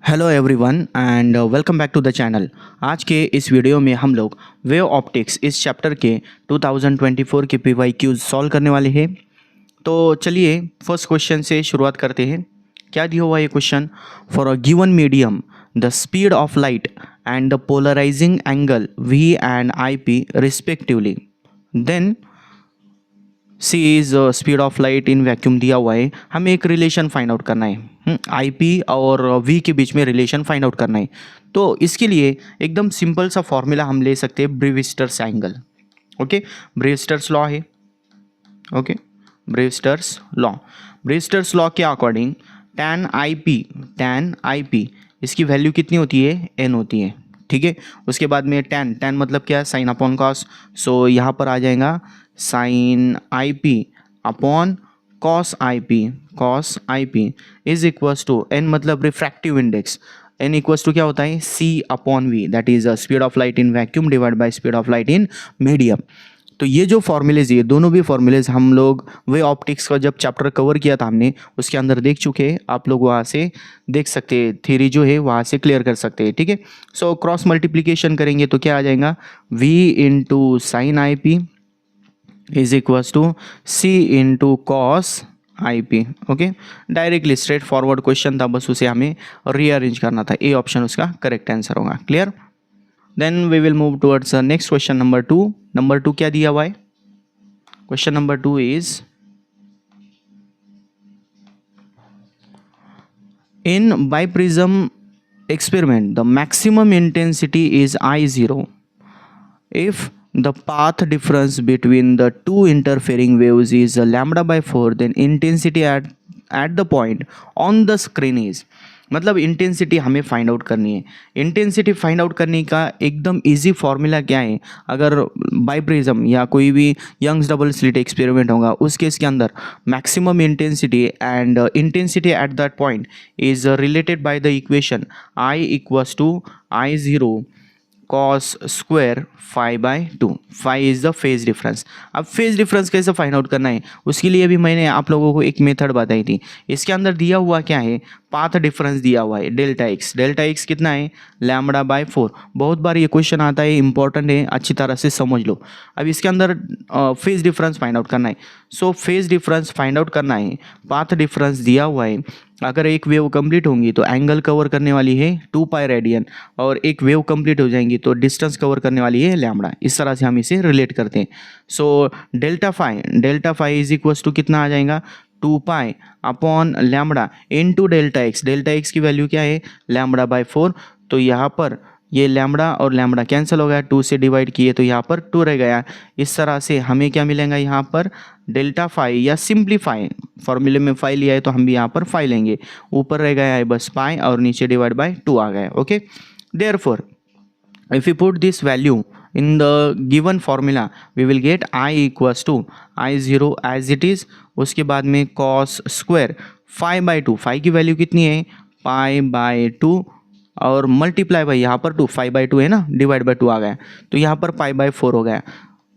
Hello everyone and welcome back to the channel. आज के इस वीडियो में हम लोग वेव ऑप्टिक्स इस चैप्टर के 2024 के PYQs सॉल्व करने वाले हैं। तो चलिए फर्स्ट क्वेश्चन से शुरुआत करते हैं। क्या दिया हुआ ये question? For a given medium the speed of light and the polarising angle V and IP respectively, then C is speed of light in vacuum दिया हुआ है। हमें एक रिलेशन फाइंड आउट करना है, IP और V के बीच में रिलेशन फाइंड आउट करना है। तो इसके लिए एकदम सिंपल सा फॉर्मूला हम ले सकते हैं, ब्रीविस्टर्स एंगल। ओके, ब्रीविस्टर्स लॉ है। ओके, ब्रीविस्टर्स लॉ, ब्रीविस्टर्स लॉ के अकॉर्डिंग tan IP इसकी वैल्यू कितनी होती है? n होती है। ठीक है, उसके बाद में tan मतलब क्या है? Sine upon cos. सो यहाँ पर आ जाएगा sine IP upon cos IP is equals to n मतलब refractive index. n equals to क्या होता है? C upon V, that is speed of light in vacuum divide by speed of light in medium. तो ये जो formulas, ये दोनों भी फॉर्मूलेज हम लोग वे ऑप्टिक्स का जब चैप्टर कवर किया था हमने, उसके अंदर देख चुके हैं। आप लोग वहाँ से देख सकते हैं, थ्योरी जो है वहाँ से क्लियर कर सकते हैं। ठीक है, सो क्रॉस मल्टीप्लिकेशन करेंगे तो क्या आ जाएगा? V into sine IP is equals to C into cos IP। Okay, directly straightforward question था, बस उसे हमें रीअरेंज करना था। ए ऑप्शन उसका करेक्ट आंसर होगा। Clear? Then we will move towards next question number 2। Number 2 क्या दिया हुआ है? Question number 2 is in biprism experiment the maximum intensity is I0 if the path difference between the two interfering waves is lambda by 4, then intensity at the point on the screen is, मतलब intensity हमें find out करनी है। Intensity find out करने का एकदम easy formula क्या है? अगर बाइप्रिज्म या कोई भी यंग्स डबल स्लिट एक्सपेरिमेंट होगा, उस केस के अंदर maximum intensity and intensity at that point is related by the equation I equals to I0 cos square phi by two. Phi is the phase difference. अब phase difference कैसे find out करना है, उसके लिए भी मैंने आप लोगों को एक मेथड बताई थी। इसके अंदर दिया हुआ क्या है? पाथ डिफरेंस दिया हुआ है, डेल्टा एक्स। डेल्टा एक्स कितना है? Lambda by 4। बहुत बार ये क्वेश्चन आता है, इंपॉर्टेंट है, अच्छी तरह से समझ लो। अब इसके अंदर फेज डिफरेंस फाइंड आउट करना है। So phase difference find out करना है, पाथ डिफरेंस दिया हुआ है। अगर एक वेव कंप्लीट होंगी तो एंगल कवर करने वाली है 2 पाई रेडियन, और एक वेव कंप्लीट हो जाएंगी तो डिस्टेंस कवर करने वाली है लैम्बडा। इस तरह से हम इसे रिलेट करते हैं। So delta phi is equals to कितना आ जाएगा? 2 pi upon lambda into delta x. Delta x की वैल्यू क्या है? Lambda by 4। तो यहाँ पर ये लैम्बडा और लैम्बडा कैंसिल हो गया, 2 से डिवाइड किए तो यहाँ पर 2 रह गया। इस तरह से हमें क्या मिलेगा यहाँ पर? डेल्टा फाई या सिंप्लीफाई, फॉर्मूले में फाई लिया है तो हम भी यहाँ पर फाई लेंगे। ऊपर रह गया है बस पाई और नीचे डिवाइड बाय 2 आ गया। Okay, therefore if you put this value in the given formula we will get I equals to I0 as it is। उसके बाद में cos स्क्वायर 5/2, 5 की वैल्यू कितनी है? π/2 और मल्टीप्लाई बाई यहाँ पर 2, 5/2 है ना, डिवाइड बाई 2 आ गया तो यहाँ पर π/4 हो गया।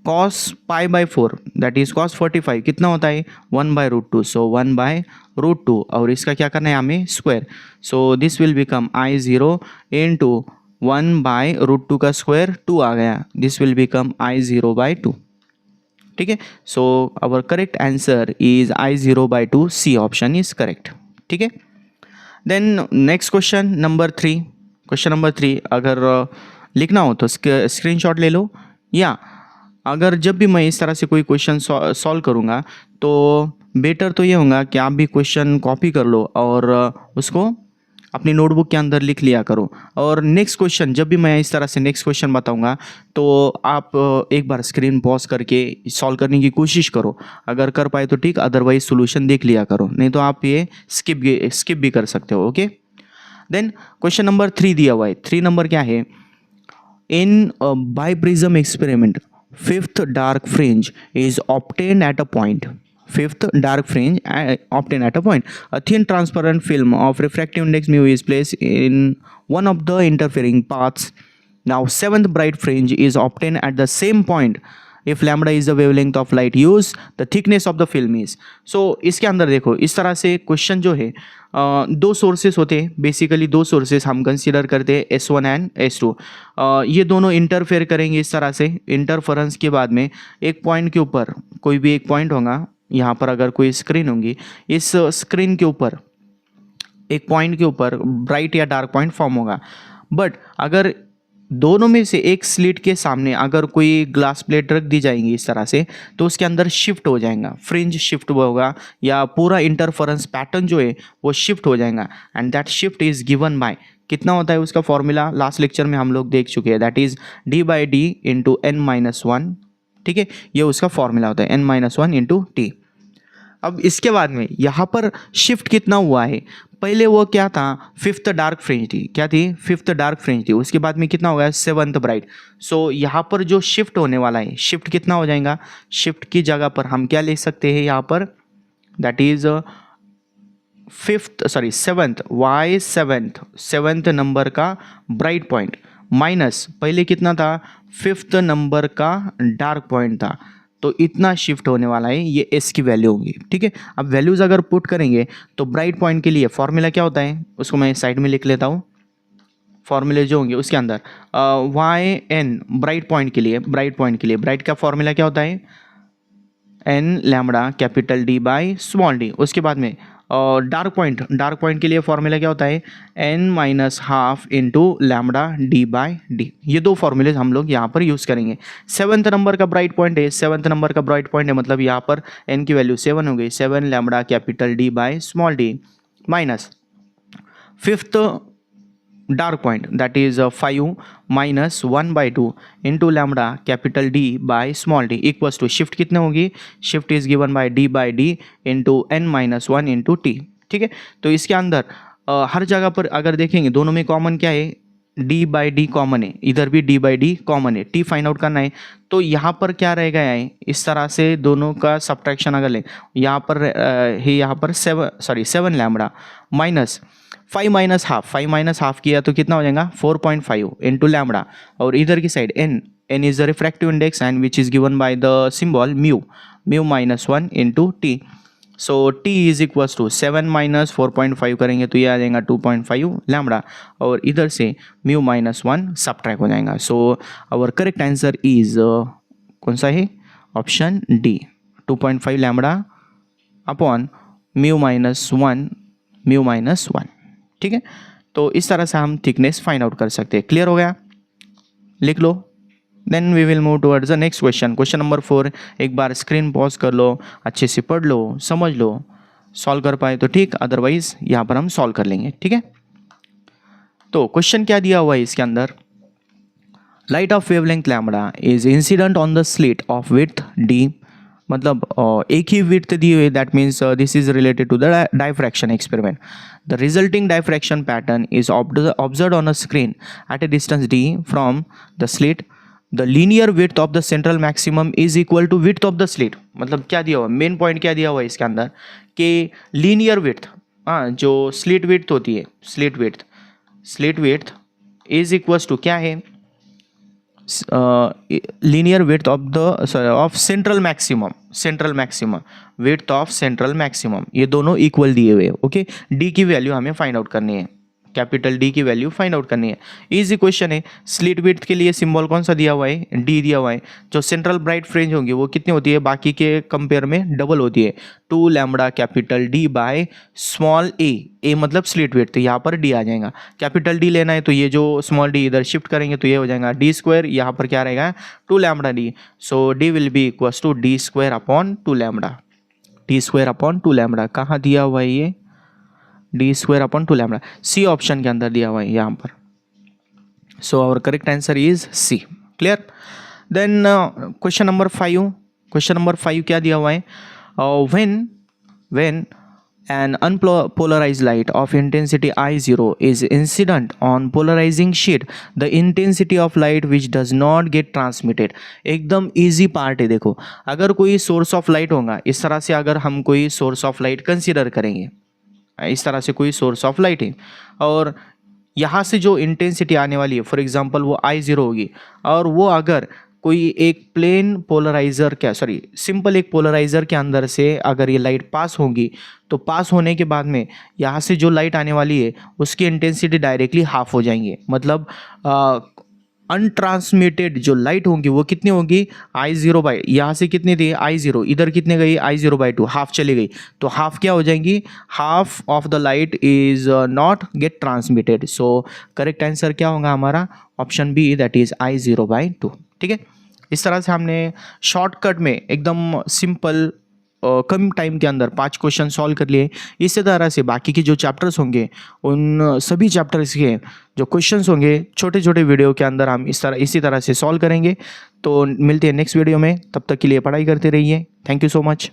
cos π/4 दैट इज cos 45 कितना होता है? 1/√2। सो 1/√2 और इसका क्या करना है हमें? Square. So this will become I0 into 1/√2 का स्क्वायर 2 आ गया। This will become I0/2। ठीक है, so our correct answer is I0/2। C option is correct. ठीक है, then next question number 3। Question number 3 अगर लिखना हो तो स्क्रीनशॉट ले लो, या अगर जब भी मैं इस तरह से कोई क्वेश्चन सॉल्व करूँगा तो बेटर तो ये होगा कि आप भी क्वेश्चन कॉपी कर लो और उसको अपनी नोटबुक के अंदर लिख लिया करो। और नेक्स्ट क्वेश्चन जब भी मैं इस तरह से नेक्स्ट क्वेश्चन बताऊंगा तो आप एक बार स्क्रीन पॉज करके सॉल्व करने की कोशिश करो। अगर कर पाए तो ठीक, अदरवाइज सोल्यूशन देख लिया करो, नहीं तो आप ये स्किप भी कर सकते हो। ओके, देन क्वेश्चन नंबर 3 दिया हुआ है। 3 नंबर क्या है? In biprism experiment fifth dark fringe is obtained at a point. Fifth dark fringe obtained at a point. A thin transparent film of refractive index mu is placed in one of the interfering paths. Now seventh bright fringe is obtained at the same point. If lambda is the wavelength of light use the thickness of the film is. So इसके अंदर देखो इस तरह से question जो है दो sources होते हैं, बेसिकली दो सोर्सेस हम कंसीडर करते हैं S1 एंड S2। ये दोनों इंटरफेयर करेंगे इस तरह से। इंटरफेरेंस के बाद में एक पॉइंट के ऊपर कोई भी एक पॉइंट होगा, यहाँ पर अगर कोई स्क्रीन होगी, इस स्क्रीन के ऊपर एक पॉइंट के ऊपर ब्राइट या डार्क पॉइंट फॉर्म होगा। बट अगर दोनों में से एक स्लिट के सामने अगर कोई ग्लास प्लेट रख दी जाएगी इस तरह से, तो उसके अंदर शिफ्ट हो जाएगा, फ्रिंज शिफ्ट होगा या पूरा इंटरफेरेंस पैटर्न जो है वो शिफ्ट हो जाएगा। And that shift is given bye, कितना होता है उसका फॉर्मूला लास्ट लेक्चर में हम लोग देख चुके हैं, that is d/d into n-1। ठीक है, ये उसका फॉर्मूला होता है n-1 इंटू टी। अब इसके बाद में यहाँ पर शिफ्ट कितना हुआ है, पहले वो क्या था, फिफ्थ डार्क फ्रिंज थी, क्या थी, फिफ्थ डार्क फ्रिंज थी, उसके बाद में कितना हो गया, सेवंथ ब्राइट। सो यहाँ पर जो शिफ्ट होने वाला है, शिफ्ट कितना हो जाएगा, शिफ्ट की जगह पर हम क्या ले सकते हैं यहाँ पर, दैट इज सेवंथ नंबर का ब्राइट पॉइंट माइनस पहले कितना था, फिफ्थ नंबर का डार्क पॉइंट था। तो इतना शिफ्ट होने वाला है, ये एस की वैल्यू होगी। ठीक है, अब वैल्यूज अगर पुट करेंगे तो ब्राइट पॉइंट के लिए फॉर्मूला क्या होता है, उसको मैं साइड में लिख लेता हूँ। फॉर्मूले जो होंगे उसके अंदर वाई एन ब्राइट पॉइंट के लिए, ब्राइट का फॉर्मूला क्या होता है, N lambda capital D by small D. उसके बाद में डार्क पॉइंट के लिए फॉर्मूला क्या होता है, n-12 into lambda D by D. ये दो फॉर्मूले हम लोग यहाँ पर यूज़ करेंगे। सेवन्थ नंबर का ब्राइट पॉइंट है, मतलब यहाँ पर n की वैल्यू 7 हो गई, 7 lambda capital D by small D minus fifth dark point that is 5 minus 1/2 into lambda capital D by small D equals to shift कितने होगी, shift is given by d/d into n-1 into T. ठीक है, तो इसके अंदर हर जगह पर अगर देखेंगे दोनों में कॉमन क्या है, d/d कॉमन है, इधर भी d/d कॉमन है, t फाइंड आउट करना है। तो यहाँ पर क्या रहेगा है, इस तरह से दोनों का सब्ट्रैक्शन अगर लें, यहाँ पर है यहाँ पर 7 लैम्बडा माइनस 5 माइनस हाफ किया तो कितना हो जाएगा 4.5 इंटू लैम्बडा, और इधर की side n is the refractive index and which is given by the symbol mu -1 into T. So t is equals to 7 minus 4.5 करेंगे तो ये आ जाएगा 2.5 लैम्बडा, और इधर से μ-1 सब्ट्रैक्ट हो जाएगा। So our correct answer is कौन सा है, ऑप्शन डी, 2.5 लैम्बडा अपॉन μ-1। ठीक है, तो इस तरह से हम थिकनेस फाइंड आउट कर सकते हैं। क्लियर हो गया, लिख लो। Then we will move towards the next question, question number 4। एक बार स्क्रीन पॉज कर लो, अच्छे से पढ़ लो, समझ लो, सॉल्व कर पाए तो ठीक, अदरवाइज यहाँ पर हम सॉल्व कर लेंगे। ठीक है, तो क्वेश्चन क्या दिया हुआ है इसके अंदर, light of wavelength lambda is incident on the slit of width D, मतलब एक ही विड्थ दी हुई, that means this is related to the diffraction experiment. The resulting diffraction pattern is observed on a screen at a distance d from the slit. The linear width of the central maximum is equal to width of the slit. मतलब क्या दिया हुआ, main point क्या दिया हुआ है इसके अंदर कि लीनियर विड्थ, जो स्लिट विड्थ होती है, slit width is equals to क्या है, linear width of central maximum width of central maximum, ये दोनों इक्वल दिए हुए। ओके, d की वैल्यू हमें फाइंड आउट करनी है, कैपिटल D की वैल्यू फाइंड आउट करनी है। इजी क्वेश्चन है। स्लिट विड्थ के लिए सिंबल कौन सा दिया हुआ है, D दिया हुआ है। जो सेंट्रल ब्राइट फ्रिंज होंगी वो कितनी होती है, बाकी के कंपेयर में डबल होती है, 2 lambda capital D by small a मतलब स्लिट विड्थ, तो यहाँ पर D आ जाएगा। कैपिटल D लेना है तो ये जो स्मॉल d इधर शिफ्ट करेंगे तो ये हो जाएगा d², यहाँ पर क्या रहेगा 2 lambda d। So d will be equals to d² upon 2 lambda, d² upon 2 lambda. कहाँ दिया हुआ है ये, d² upon 2 lambda, C option के अंदर दिया हुआ है यहाँ पर। So our correct answer is C. Clear. Then question number 5 क्या दिया हुआ है, when an unpolarized light of intensity I0 is incident on polarizing sheet, the intensity of light which does not get transmitted। एकदम easy part है। देखो, अगर कोई source of light होगा, इस तरह से अगर हम कोई source of light consider करेंगे, इस तरह से कोई सोर्स ऑफ लाइट है, और यहाँ से जो इंटेंसिटी आने वाली है, फॉर एग्जांपल वो I0 होगी, और वो अगर कोई एक प्लेन पोलराइज़र सिंपल एक पोलराइज़र के अंदर से अगर ये लाइट पास होगी तो पास होने के बाद में यहाँ से जो लाइट आने वाली है उसकी इंटेंसिटी डायरेक्टली हाफ हो जाएंगे, मतलब अनट्रांसमिटेड जो लाइट होंगी वो कितनी होगी, I0 बाई, यहाँ से कितनी थी I0, इधर कितने गई I0/2, हाफ चली गई, तो हाफ क्या हो जाएंगी, half of the light is not gate transmitted. So correct answer क्या होगा हमारा, option B, that is I0/2। ठीक है, इस तरह से हमने शॉर्टकट में एकदम सिंपल कम टाइम के अंदर 5 क्वेश्चन सॉल्व कर लिए। इसी तरह से बाकी के जो चैप्टर्स होंगे उन सभी चैप्टर्स के जो क्वेश्चंस होंगे छोटे छोटे वीडियो के अंदर हम इसी तरह से सॉल्व करेंगे। तो मिलते हैं नेक्स्ट वीडियो में, तब तक के लिए पढ़ाई करते रहिए। Thank you so much.